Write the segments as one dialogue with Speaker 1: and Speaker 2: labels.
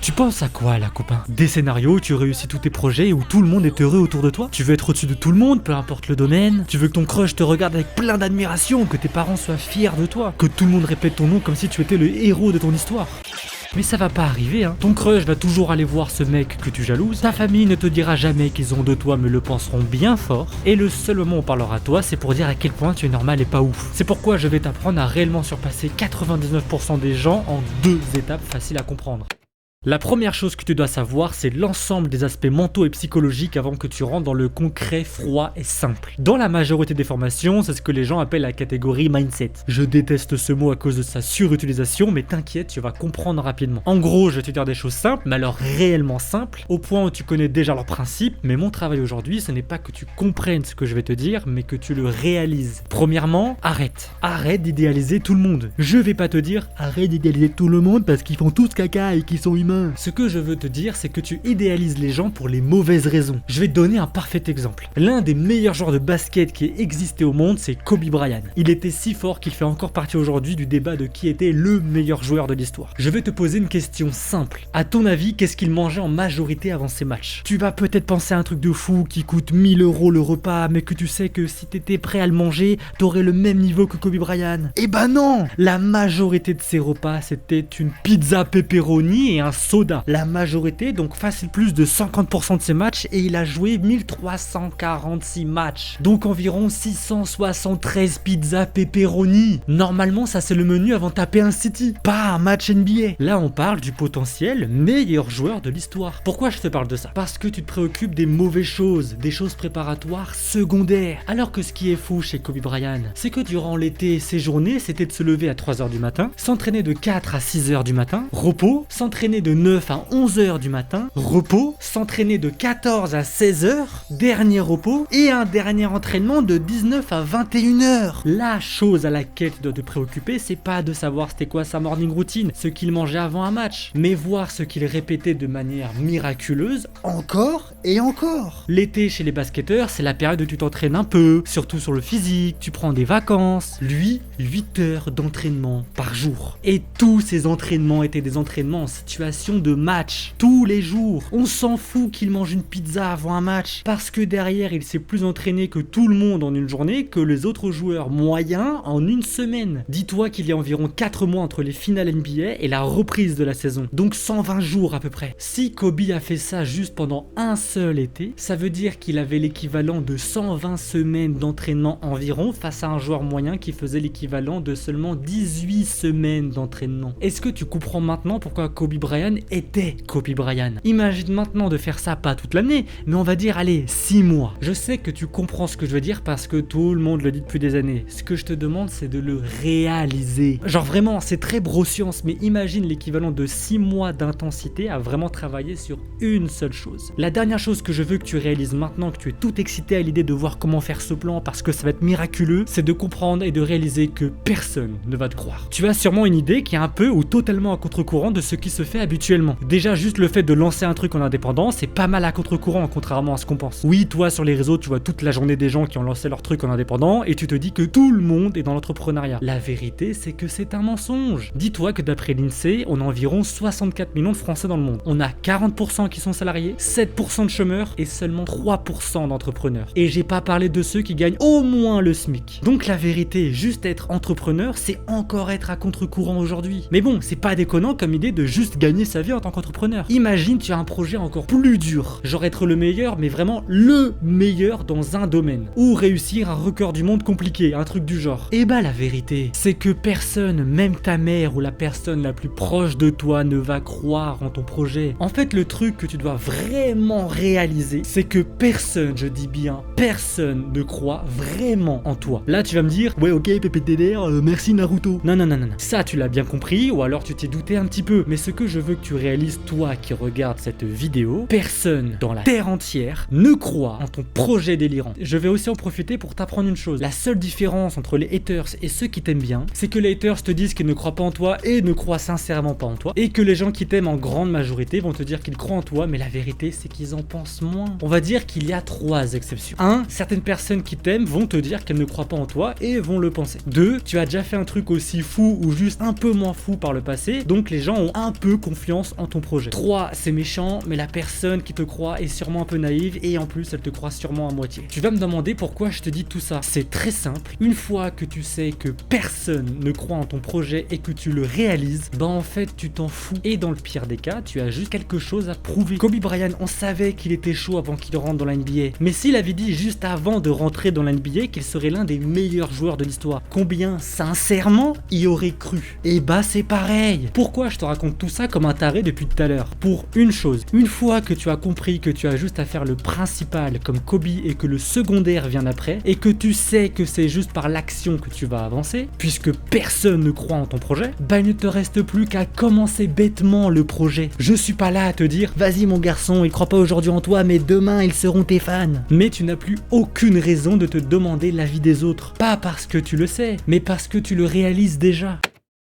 Speaker 1: Tu penses à quoi là, copain? Des scénarios où tu réussis tous tes projets et où tout le monde est heureux autour de toi? Tu veux être au-dessus de tout le monde, peu importe le domaine? Tu veux que ton crush te regarde avec plein d'admiration, que tes parents soient fiers de toi, que tout le monde répète ton nom comme si tu étais le héros de ton histoire? Mais ça va pas arriver, hein. Ton crush va toujours aller voir ce mec que tu jalouses. Ta famille ne te dira jamais qu'ils ont de toi, mais le penseront bien fort. Et le seul moment où on parlera à toi, c'est pour dire à quel point tu es normal et pas ouf. C'est pourquoi je vais t'apprendre à réellement surpasser 99% des gens en 2 étapes faciles à comprendre. La première chose que tu dois savoir, c'est l'ensemble des aspects mentaux et psychologiques avant que tu rentres dans le concret, froid et simple. Dans la majorité des formations, c'est ce que les gens appellent la catégorie mindset. Je déteste ce mot à cause de sa surutilisation, mais t'inquiète, tu vas comprendre rapidement. En gros, je vais te dire des choses simples, mais alors réellement simples, au point où tu connais déjà leurs principes, mais mon travail aujourd'hui, ce n'est pas que tu comprennes ce que je vais te dire, mais que tu le réalises. Premièrement, arrête. Arrête d'idéaliser tout le monde. Je vais pas te dire, arrête d'idéaliser tout le monde parce qu'ils font tous caca et qu'ils sont humains. Ce que je veux te dire, c'est que tu idéalises les gens pour les mauvaises raisons. Je vais te donner un parfait exemple. L'un des meilleurs joueurs de basket qui ait existé au monde, c'est Kobe Bryant. Il était si fort qu'il fait encore partie aujourd'hui du débat de qui était le meilleur joueur de l'histoire. Je vais te poser une question simple. À ton avis, qu'est-ce qu'il mangeait en majorité avant ses matchs? Tu vas peut-être penser à un truc de fou qui coûte 1000 € le repas, mais que tu sais que si t'étais prêt à le manger, t'aurais le même niveau que Kobe Bryant. Eh ben non! La majorité de ses repas, c'était une pizza pepperoni et un soda. La majorité, donc facile plus de 50% de ses matchs, et il a joué 1346 matchs. Donc environ 673 pizzas pepperoni. Normalement, ça c'est le menu avant de taper un City, pas un match NBA. Là, on parle du potentiel meilleur joueur de l'histoire. Pourquoi je te parle de ça? Parce que tu te préoccupes des mauvaises choses, des choses préparatoires secondaires. Alors que ce qui est fou chez Kobe Bryant, c'est que durant l'été, ses journées, c'était de se lever à 3h du matin, s'entraîner de 4 à 6h du matin, repos, s'entraîner de 9 à 11h du matin, repos, s'entraîner de 14 à 16h, dernier repos, et un dernier entraînement de 19 à 21h. La chose à laquelle tu dois te préoccuper, c'est pas de savoir c'était quoi sa morning routine, ce qu'il mangeait avant un match, mais voir ce qu'il répétait de manière miraculeuse, encore et encore. L'été chez les basketteurs, c'est la période où tu t'entraînes un peu, surtout sur le physique, tu prends des vacances. Lui, 8 heures d'entraînement par jour. Et tous ces entraînements étaient des entraînements en situation de match, tous les jours. On s'en fout qu'il mange une pizza avant un match, parce que derrière il s'est plus entraîné que tout le monde en une journée, que les autres joueurs moyens en une semaine. Dis-toi qu'il y a environ 4 mois entre les finales NBA et la reprise de la saison, donc 120 jours à peu près. Si Kobe a fait ça juste pendant un seul été, ça veut dire qu'il avait l'équivalent de 120 semaines d'entraînement environ face à un joueur moyen qui faisait l'équivalent de seulement 18 semaines d'entraînement. Est-ce que tu comprends maintenant pourquoi Kobe Bryant était Kobe Bryant? Imagine maintenant de faire ça pas toute l'année, mais on va dire allez 6 mois. Je sais que tu comprends ce que je veux dire parce que tout le monde le dit depuis des années. Ce que je te demande, c'est de le réaliser. Genre vraiment, c'est très broscience, mais imagine l'équivalent de 6 mois d'intensité à vraiment travailler sur une seule chose. La dernière chose que je veux que tu réalises maintenant que tu es tout excité à l'idée de voir comment faire ce plan parce que ça va être miraculeux, c'est de comprendre et de réaliser que personne ne va te croire. Tu as sûrement une idée qui est un peu ou totalement à contre-courant de ce qui se fait habituellement. Déjà juste le fait de lancer un truc en indépendant, c'est pas mal à contre-courant contrairement à ce qu'on pense. Oui, toi sur les réseaux, tu vois toute la journée des gens qui ont lancé leur truc en indépendant et tu te dis que tout le monde est dans l'entrepreneuriat. La vérité, c'est que c'est un mensonge. Dis-toi que d'après l'INSEE, on a environ 64 millions de Français dans le monde. On a 40% qui sont salariés, 7% de chômeurs et seulement 3% d'entrepreneurs. Et j'ai pas parlé de ceux qui gagnent au moins le SMIC. Donc la vérité, juste être entrepreneur, c'est encore être à contre-courant aujourd'hui. Mais bon, c'est pas déconnant comme idée de juste gagner sa vie en tant qu'entrepreneur. Imagine tu as un projet encore plus dur, genre être le meilleur, mais vraiment le meilleur dans un domaine, ou réussir un record du monde compliqué, un truc du genre. Et bah la vérité, c'est que personne, même ta mère ou la personne la plus proche de toi ne va croire en ton projet. En fait, le truc que tu dois vraiment réaliser, c'est que personne, je dis bien personne, ne croit vraiment en toi. Là tu vas me dire, ouais ok PPTDR, merci Naruto. Non, ça tu l'as bien compris, ou alors tu t'es douté un petit peu, mais ce que je veux que tu réalises, toi qui regardes cette vidéo, personne dans la terre entière ne croit en ton projet délirant. Je vais aussi en profiter pour t'apprendre une chose. La seule différence entre les haters et ceux qui t'aiment bien, c'est que les haters te disent qu'ils ne croient pas en toi et ne croient sincèrement pas en toi, et que les gens qui t'aiment en grande majorité vont te dire qu'ils croient en toi, mais la vérité c'est qu'ils en pensent moins. On va dire qu'il y a 3 exceptions. 1. Certaines personnes qui t'aiment vont te dire qu'elles ne croient pas en toi et vont le penser. 2. Tu as déjà fait un truc aussi fou ou juste un peu moins fou par le passé, donc les gens ont un peu confiance confiance en ton projet. 3, c'est méchant, mais la personne qui te croit est sûrement un peu naïve et en plus elle te croit sûrement à moitié. Tu vas me demander pourquoi je te dis tout ça. C'est très simple. Une fois que tu sais que personne ne croit en ton projet et que tu le réalises, bah en fait tu t'en fous. Et dans le pire des cas, tu as juste quelque chose à prouver. Kobe Bryant, on savait qu'il était chaud avant qu'il rentre dans la NBA. Mais s'il avait dit juste avant de rentrer dans la NBA qu'il serait l'un des meilleurs joueurs de l'histoire, combien sincèrement y aurait cru? Et bah c'est pareil. Pourquoi je te raconte tout ça comme un taré depuis tout à l'heure? Pour une chose, une fois que tu as compris que tu as juste à faire le principal comme Kobe et que le secondaire vient après, et que tu sais que c'est juste par l'action que tu vas avancer, puisque personne ne croit en ton projet, bah il ne te reste plus qu'à commencer bêtement le projet. Je suis pas là à te dire vas-y mon garçon, ils croient pas aujourd'hui en toi mais demain ils seront tes fans. Mais tu n'as plus aucune raison de te demander l'avis des autres. Pas parce que tu le sais, mais parce que tu le réalises déjà.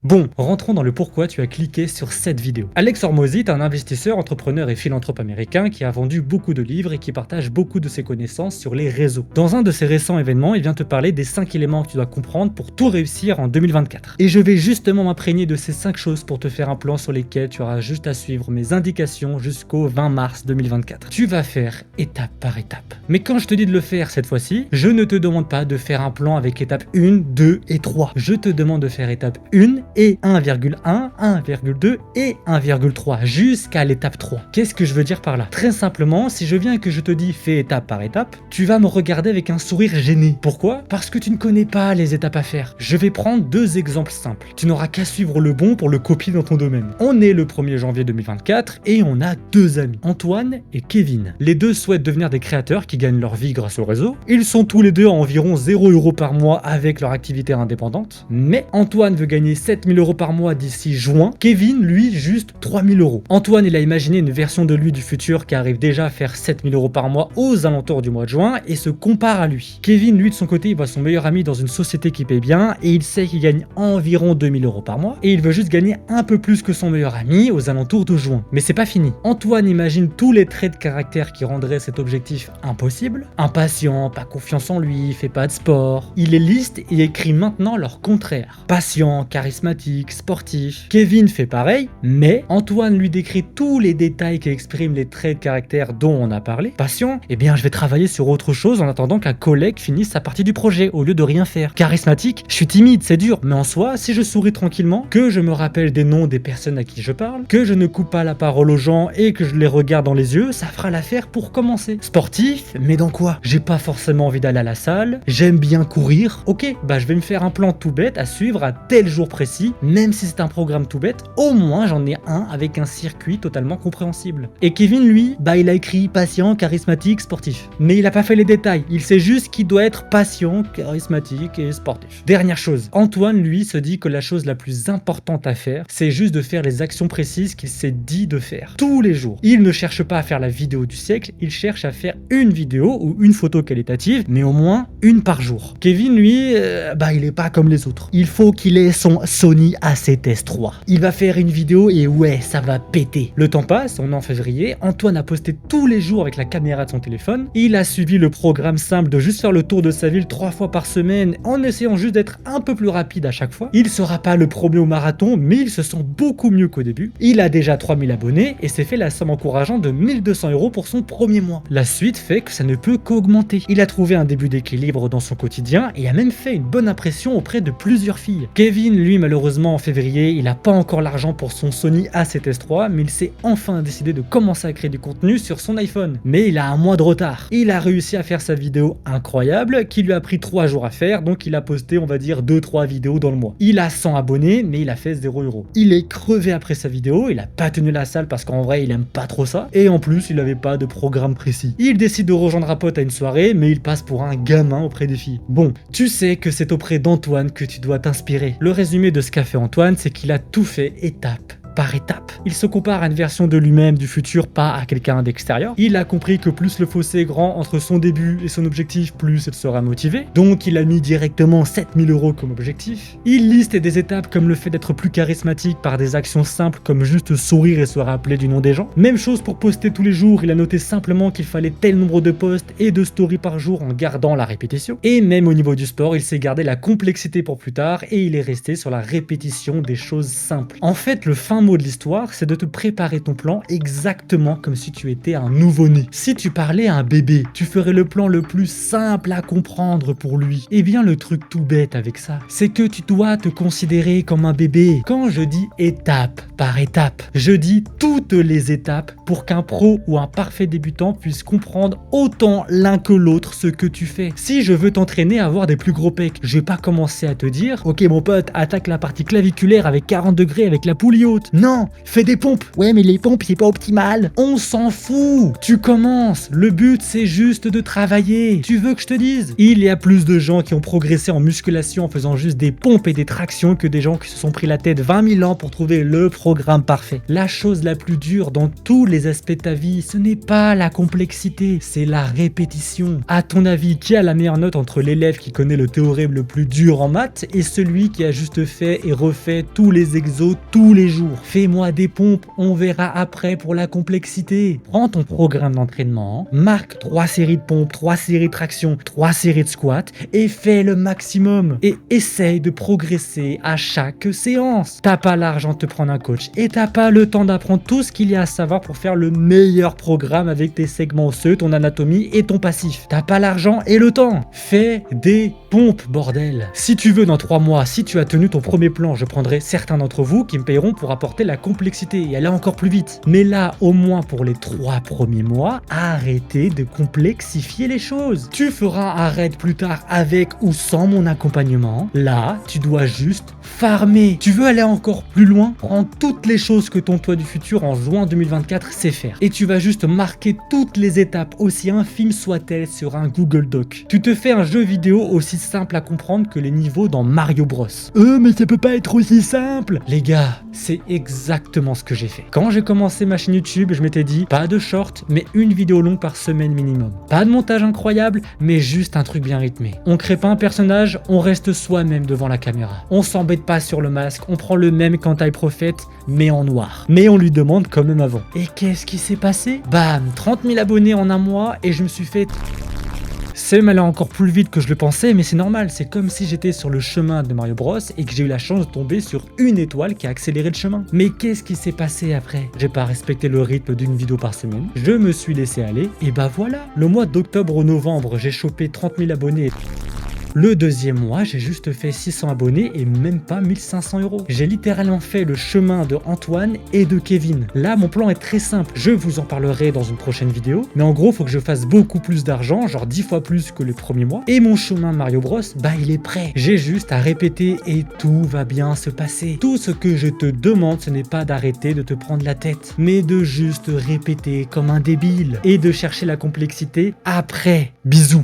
Speaker 1: Bon, rentrons dans le pourquoi tu as cliqué sur cette vidéo. Alex Hormozi est un investisseur, entrepreneur et philanthrope américain qui a vendu beaucoup de livres et qui partage beaucoup de ses connaissances sur les réseaux. Dans un de ses récents événements, il vient te parler des 5 éléments que tu dois comprendre pour tout réussir en 2024. Et je vais justement m'imprégner de ces 5 choses pour te faire un plan sur lesquels tu auras juste à suivre mes indications jusqu'au 20 mars 2024. Tu vas faire étape par étape. Mais quand je te dis de le faire cette fois-ci, je ne te demande pas de faire un plan avec étape 1, 2 et 3. Je te demande de faire étape 1 et 1,1, 1,2 et 1,3 jusqu'à l'étape 3. Qu'est-ce que je veux dire par là? Très simplement, si je viens et que je te dis fais étape par étape, tu vas me regarder avec un sourire gêné. Pourquoi? Parce que tu ne connais pas les étapes à faire. Je vais prendre 2 exemples simples. Tu n'auras qu'à suivre le bon pour le copier dans ton domaine. On est le 1er janvier 2024 et on a 2 amis, Antoine et Kevin. Les 2 souhaitent devenir des créateurs qui gagnent leur vie grâce au réseau. Ils sont tous les 2 à environ 0 € par mois avec leur activité indépendante. Mais Antoine veut gagner 7 000 € par mois d'ici juin. Kevin, lui, juste 3 000 €. Antoine, il a imaginé une version de lui du futur qui arrive déjà à faire 7 000 € par mois aux alentours du mois de juin et se compare à lui. Kevin, lui, de son côté, il voit son meilleur ami dans une société qui paye bien et il sait qu'il gagne environ 2 000 € par mois et il veut juste gagner un peu plus que son meilleur ami aux alentours de juin. Mais c'est pas fini. Antoine imagine tous les traits de caractère qui rendraient cet objectif impossible. Impatient, pas confiance en lui, fait pas de sport. Il les liste et écrit maintenant leur contraire. Patient, charismatique, sportif. Kevin fait pareil, mais Antoine lui décrit tous les détails qui expriment les traits de caractère dont on a parlé. Patient, eh bien je vais travailler sur autre chose en attendant qu'un collègue finisse sa partie du projet au lieu de rien faire. Charismatique, je suis timide, c'est dur, mais en soi, si je souris tranquillement, que je me rappelle des noms des personnes à qui je parle, que je ne coupe pas la parole aux gens et que je les regarde dans les yeux, ça fera l'affaire pour commencer. Sportif, mais dans quoi? J'ai pas forcément envie d'aller à la salle, j'aime bien courir, ok, bah je vais me faire un plan tout bête à suivre à tel jour précis, même si c'est un programme tout bête, au moins j'en ai un avec un circuit totalement compréhensible. Et Kevin, lui, bah il a écrit patient, charismatique, sportif. Mais il a pas fait les détails, il sait juste qu'il doit être patient, charismatique et sportif. Dernière chose, Antoine, lui, se dit que la chose la plus importante à faire, c'est juste de faire les actions précises qu'il s'est dit de faire. Tous les jours. Il ne cherche pas à faire la vidéo du siècle, il cherche à faire une vidéo ou une photo qualitative, mais au moins une par jour. Kevin, lui, bah il est pas comme les autres. Il faut qu'il ait son Sony A7S3. Il va faire une vidéo et ouais, ça va péter. Le temps passe, on est en février, Antoine a posté tous les jours avec la caméra de son téléphone. Il a suivi le programme simple de juste faire le tour de sa ville 3 fois par semaine en essayant juste d'être un peu plus rapide à chaque fois. Il sera pas le premier au marathon, mais il se sent beaucoup mieux qu'au début. Il a déjà 3000 abonnés et s'est fait la somme encourageante de 1200 € pour son premier mois. La suite fait que ça ne peut qu'augmenter. Il a trouvé un début d'équilibre dans son quotidien et a même fait une bonne impression auprès de plusieurs filles. Kevin, lui, malheureusement en février, il a pas encore l'argent pour son Sony A7S3, mais il s'est enfin décidé de commencer à créer du contenu sur son iPhone. Mais il a un mois de retard. Il a réussi à faire sa vidéo incroyable qui lui a pris 3 jours à faire, donc il a posté, on va dire, 2-3 vidéos dans le mois. Il a 100 abonnés, mais il a fait 0 €. Il est crevé après sa vidéo, il a pas tenu la salle parce qu'en vrai il aime pas trop ça, et en plus il avait pas de programme précis. Il décide de rejoindre un pote à une soirée, mais il passe pour un gamin auprès des filles. Bon, tu sais que c'est auprès d'Antoine que tu dois t'inspirer. Le résumé de ce qu'a fait Antoine, c'est qu'il a tout fait étape par étape. Il se compare à une version de lui-même du futur, pas à quelqu'un d'extérieur. Il a compris que plus le fossé est grand entre son début et son objectif, plus il sera motivé. Donc il a mis directement 7000 € comme objectif. Il liste des étapes comme le fait d'être plus charismatique par des actions simples comme juste sourire et se rappeler du nom des gens. Même chose pour poster tous les jours, il a noté simplement qu'il fallait tel nombre de posts et de stories par jour en gardant la répétition. Et même au niveau du sport, il s'est gardé la complexité pour plus tard et il est resté sur la répétition des choses simples. En fait, le fin mot mot de l'histoire, c'est de te préparer ton plan exactement comme si tu étais un nouveau-né. Si tu parlais à un bébé, tu ferais le plan le plus simple à comprendre pour lui. Eh bien, le truc tout bête avec ça, c'est que tu dois te considérer comme un bébé. Quand je dis étape par étape, je dis toutes les étapes pour qu'un pro ou un parfait débutant puisse comprendre autant l'un que l'autre ce que tu fais. Si je veux t'entraîner à avoir des plus gros pecs, je vais pas commencer à te dire ok mon pote, attaque la partie claviculaire avec 40 degrés avec la poulie haute. Non, fais des pompes. Ouais mais les pompes c'est pas optimal. On s'en fout. Tu commences. Le but c'est juste de travailler. Tu veux que je te dise? Il y a plus de gens qui ont progressé en musculation en faisant juste des pompes et des tractions que des gens qui se sont pris la tête 20 000 ans pour trouver le programme parfait. La chose la plus dure dans tous les aspects de ta vie, ce n'est pas la complexité, c'est la répétition. À ton avis, qui a la meilleure note entre l'élève qui connaît le théorème le plus dur en maths et celui qui a juste fait et refait tous les exos tous les jours? Fais-moi des pompes, on verra après pour la complexité. Prends ton programme d'entraînement, marque 3 séries de pompes, 3 séries de tractions, 3 séries de squats et fais le maximum. Et essaye de progresser à chaque séance. T'as pas l'argent de te prendre un coach et t'as pas le temps d'apprendre tout ce qu'il y a à savoir pour faire le meilleur programme avec tes segments osseux, ton anatomie et ton passif. T'as pas l'argent et le temps. Fais des pompes, bordel. Si tu veux, dans 3 mois, si tu as tenu ton premier plan, je prendrai certains d'entre vous qui me payeront pour apporter la complexité et aller encore plus vite. Mais là, au moins pour les 3 premiers mois, arrêtez de complexifier les choses. Tu feras un raid plus tard avec ou sans mon accompagnement. Là, tu dois juste farmer. Tu veux aller encore plus loin? Prends toutes les choses que ton toi du futur en juin 2024 sait faire. Et tu vas juste marquer toutes les étapes, aussi infimes soient-elles, sur un Google Doc. Tu te fais un jeu vidéo aussi simple à comprendre que les niveaux dans Mario Bros. Mais ça peut pas être aussi simple. Les gars, c'est exactement ce que j'ai fait. Quand j'ai commencé ma chaîne YouTube, je m'étais dit, pas de short, mais une vidéo longue par semaine minimum. Pas de montage incroyable, mais juste un truc bien rythmé. On crée pas un personnage, on reste soi-même devant la caméra. On s'embête pas sur le masque, on prend le même qu'Anti Prophet, mais en noir. Mais on lui demande quand même avant. Et qu'est-ce qui s'est passé? Bam, 30 000 abonnés en un mois et je me suis fait... C'est même allé encore plus vite que je le pensais, mais c'est normal, c'est comme si j'étais sur le chemin de Mario Bros et que j'ai eu la chance de tomber sur une étoile qui a accéléré le chemin. Mais qu'est-ce qui s'est passé après? J'ai pas respecté le rythme d'une vidéo par semaine, je me suis laissé aller, et bah voilà. Le mois d'octobre au novembre, j'ai chopé 30 000 abonnés. Le deuxième mois, j'ai juste fait 600 abonnés et même pas 1500 €. J'ai littéralement fait le chemin de Antoine et de Kevin. Là, mon plan est très simple. Je vous en parlerai dans une prochaine vidéo. Mais en gros, faut que je fasse beaucoup plus d'argent, genre 10 fois plus que le premier mois. Et mon chemin Mario Bros, bah il est prêt. J'ai juste à répéter et tout va bien se passer. Tout ce que je te demande, ce n'est pas d'arrêter de te prendre la tête, mais de juste répéter comme un débile et de chercher la complexité après. Bisous.